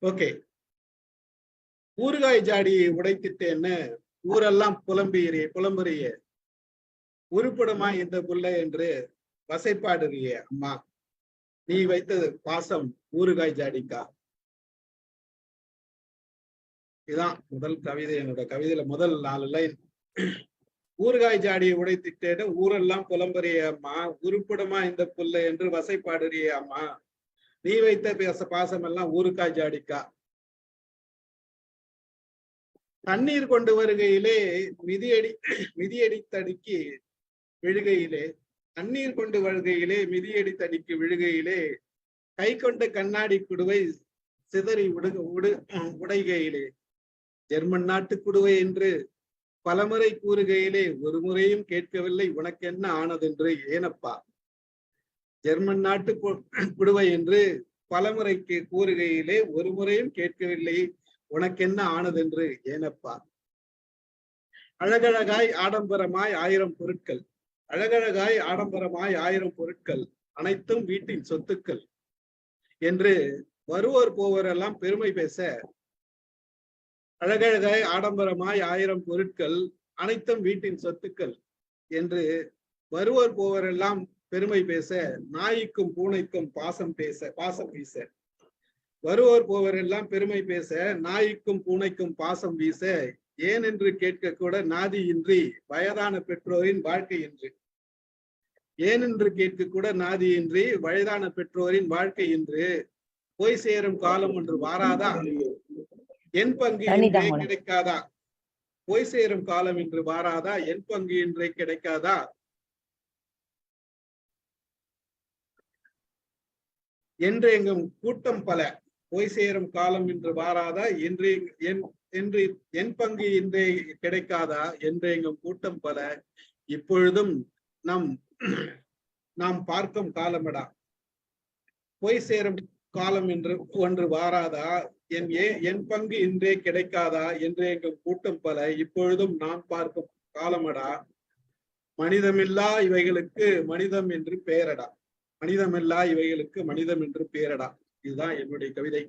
Okay. ஊறுகாய் ஜாடியை உடைத்திட்டேன்னு ஊரெல்லாம் புலம்புறிய உருப்படுமா இந்த புள்ள என்று வசைப்பாடுறிய அம்மா, நீ வைத்தது பாசம் ஊறுகாய் ஜாடிக்கா. இதுதான் முதல் கவிதை. என்னோட கவிதையில முதல் 4 லைன். ஊறுகாய் ஜாடியை உடைத்திட்டேன்னு ஊரெல்லாம் புலம்புறிய அம்மா, உருப்படுமா இந்த புள்ள என்று வசைப்பாடுறிய அம்மா, நீ வைத்த பாசம் எல்லாம் ஊறுகாய் ஜாடிக்கா. தண்ணீர் கொண்டு வருகையிலே மிதியடி தடுக்கி விழுகையிலே, தண்ணீர் கொண்டு வருகையிலே மிதியடி தடுக்கி விழுகையிலே, கை கொண்ட கண்ணாடி குடுவை சிதறி உடைகையிலே, ஜெர்மன் நாட்டு குடுவை என்று பலமுறை கூறுகையிலே ஒரு முறையும் கேட்கவில்லை உனக்கென்ன ஆனதென்று ஏனப்பா. ஜெர்மன் நாட்டு குடுவை என்று பலமுறை கூறுகையிலே ஒரு முறையும் கேட்கவில்லை உனக்கென்ன ஆனதென்று ஏனப்பா. அழகழகாய் ஆடம்பரமாய் 1000 பொருட்கள், அழகழகாய் ஆடம்பரமாய் 1000 பொருட்கள், அனைத்தும் வீட்டின் சொத்துக்கள் என்று வருவோர் போவோரெல்லாம் பெருமை பேச, அழகழகாய் ஆடம்பரமாய் 1000 பொருட்கள், அனைத்தும் வீட்டின் சொத்துக்கள் என்று வருவோர் போவோரெல்லாம் பெருமை பேச, நாய்க்கும் பூனைக்கும் பாசம் வீச, வருவோர் போவரெல்லாம் பெருமை பேச, நாய்க்கும் பூனைக்கும் பாசம் வீச, ஏன் என்று கேட்க கூட நாதியின்றி வயதான பெற்றோரின் வாழ்க்கையின்றி, ஏன் என்று கேட்க கூட நாதியின்றி வயதான பெற்றோரின் வாழ்க்கையின்று, போய் சேரும் காலம் ஒன்று வாராதா, என் பங்கு இன்றே கிடைக்காதா, போய் சேரும் காலம் இன்று வாராதா, என் பங்கு இன்றே கிடைக்காதா, என்று எங்கும் கூட்டம் பல, போய் சேரும் காலம் இன்று வாராதா, என்று என் பங்கு இன்றே கிடைக்காதா, என்று எங்கும் கூட்டம் பல, இப்பொழுதும் நாம் பார்க்கும் காலமடா, போய் சேரும் காலம் என்று ஒன்று வாராதா, என் பங்கு இன்றே கிடைக்காதா, என்று எங்கும் கூட்டம் பல, இப்பொழுதும் நாம் பார்க்கும் காலமடா, மனிதமில்லா இவைகளுக்கு மனிதம் என்று பெயரடா, மனிதமில்லா இவைகளுக்கு மனிதம் என்று பெயரடா. இதுதான் என்னுடைய கவிதை.